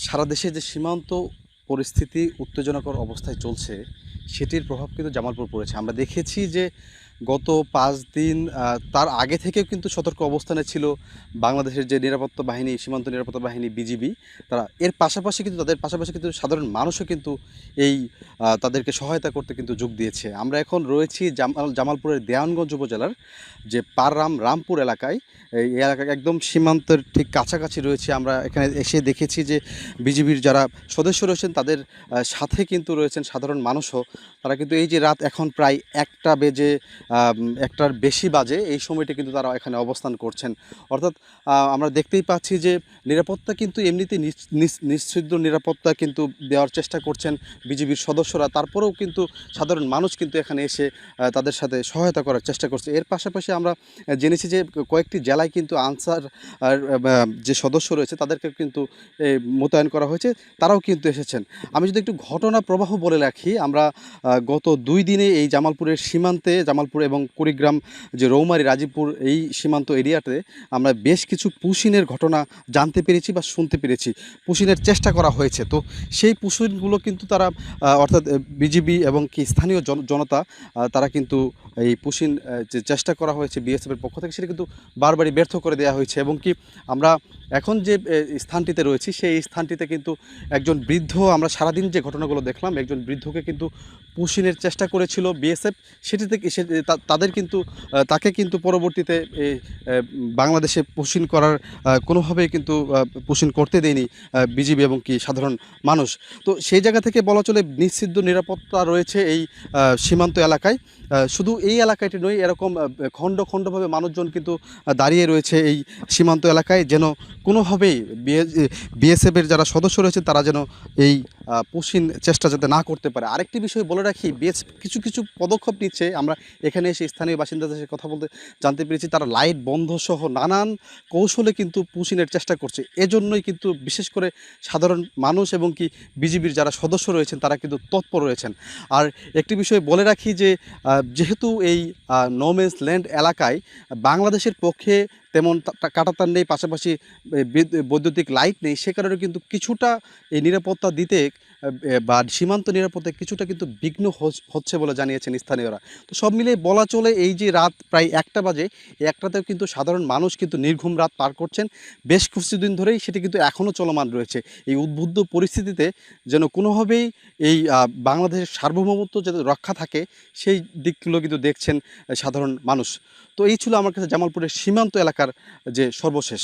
সারা দেশে যে সীমান্ত পরিস্থিতি উত্তেজনাকর অবস্থায় চলছে, সেটির প্রভাব কিন্তু জামালপুর পড়েছে। আমরা দেখেছি যে গত ৫ দিন তার আগে থেকেও কিন্তু সতর্ক অবস্থানে ছিল বাংলাদেশের যে নিরাপত্তা বাহিনী, সীমান্ত নিরাপত্তা বাহিনী বিজিবি। তারা এর পাশাপাশি কিন্তু তাদের পাশাপাশি কিন্তু সাধারণ মানুষও কিন্তু এই তাদেরকে সহায়তা করতে কিন্তু যোগ দিয়েছে। আমরা এখন রয়েছি জামালপুরের দেওয়ানগঞ্জ উপজেলার যে রামপুর এলাকায়। এই এলাকায় একদম সীমান্তের ঠিক কাছাকাছি রয়েছে। আমরা এখানে এসে দেখেছি যে বিজিবির যারা সদস্য রয়েছেন তাদের সাথে কিন্তু রয়েছেন সাধারণ মানুষও। তারা কিন্তু এই যে রাত এখন প্রায় ১টা বেজে ১টার বেশি বাজে, এই সময়টা কিন্তু তারা এখানে অবস্থান করছেন। অর্থাৎ আমরা দেখতেই পাচ্ছি যে নিরাপত্তা কিন্তু এমনিতেই নিশ্ছিদ্র নিরাপত্তা কিন্তু দেওয়ার চেষ্টা করছেন বিজিবির সদস্যরা। তারপরেও কিন্তু সাধারণ মানুষ কিন্তু এখানে এসে তাদের সাথে সহায়তা করার চেষ্টা করছে। এর পাশাপাশি আমরা জেনেছি যে কয়েকটি জেলায় কিন্তু আনসার আর যে সদস্য রয়েছে তাদেরকে কিন্তু মোতায়েন করা হয়েছে, তারাও কিন্তু এসেছেন। আমি যদি একটু ঘটনা প্রবাহ বলে রাখি, আমরা গত ২ দিনে এই জামালপুরের সীমান্তে, জামালপুর এবং কুড়িগ্রাম যে রৌমারী রাজীবপুর এই সীমান্ত এরিয়াতে আমরা বেশ কিছু পুশিনের ঘটনা জানতে পেরেছি বা শুনতে পেরেছি। পুশিনের চেষ্টা করা হয়েছে। তো সেই পুশিনগুলো কিন্তু তারা অর্থাৎ বিজিবি এবং কি স্থানীয় জনতা তারা কিন্তু এই পুশিন যে চেষ্টা করা হয়েছে বিএসএফের পক্ষ থেকে, সেটা কিন্তু বারবারই ব্যর্থ করে দেওয়া হয়েছে। এবং কি আমরা এখন যে স্থানটিতে রয়েছি সেই স্থানটিতে কিন্তু একজন বৃদ্ধ, আমরা সারাদিন যে ঘটনাগুলো দেখলাম, একজন বৃদ্ধকে কিন্তু পুশিনের চেষ্টা করেছিল বিএসএফ। সেটি থেকে তাদের কিন্তু তাকে কিন্তু পরবর্তীতে বাংলাদেশে পুশিন করার কোনোভাবেই কিন্তু পুশিন করতে দেয়নি বিজিবি এবং কি সাধারণ মানুষ। তো সেই জায়গা থেকে বলা চলে নিশ্চিদ্র নিরাপত্তা রয়েছে এই সীমান্ত এলাকায়। শুধু এই এলাকাটি নয়, এরকম খণ্ড খণ্ডভাবে মানুষজন কিন্তু দাঁড়িয়ে রয়েছে এই সীমান্ত এলাকায়, যেন কোনোভাবেই বিএসএফের যারা সদস্য রয়েছে তারা যেন এই পুশিন চেষ্টা যাতে না করতে পারে। আরেকটি বিষয় বলে রাখি, বিএসএফ কিছু কিছু পদক্ষেপ নিচ্ছে। আমরা এখানে এসে স্থানীয় বাসিন্দাদের সাথে কথা বলতে জানতে পেরেছি তারা লাইট বন্ধ সহ নানান কৌশলে কিন্তু পুশিনের চেষ্টা করছে। এজন্যই কিন্তু বিশেষ করে সাধারণ মানুষ এবং কি বিজিবির যারা সদস্য রয়েছেন তারা কিন্তু তৎপর রয়েছেন। আর একটি বিষয় বলে রাখি যে যেহেতু এই নো ম্যানস ল্যান্ড এলাকায় বাংলাদেশের পক্ষে তেমন কাঁটাতার নেই, পাশাপাশি বৈদ্যুতিক লাইট নেই, সে কারণে কিন্তু কিছুটা এই নিরাপত্তা দিতে বা সীমান্ত নিরাপত্তায় কিছুটা কিন্তু বিঘ্ন হচ্ছে বলে জানিয়েছেন স্থানীয়রা। তো সব মিলিয়ে বলা চলে এই যে রাত প্রায় ১টা বাজে, এই ১টাতেও কিন্তু সাধারণ মানুষ কিন্তু নির্ঘুম রাত পার করছেন। বেশ কিছুদিন ধরেই সেটি কিন্তু এখনও চলমান রয়েছে। এই উদ্বুদ্ধ পরিস্থিতিতে যেন কোনোভাবেই এই বাংলাদেশের সার্বভৌমত্ব যাতে রক্ষা থাকে সেই দিকগুলো কিন্তু দেখছেন সাধারণ মানুষ। তো এই ছিল আমার কাছে জামালপুরের সীমান্ত এলাকার যে সর্বশেষ।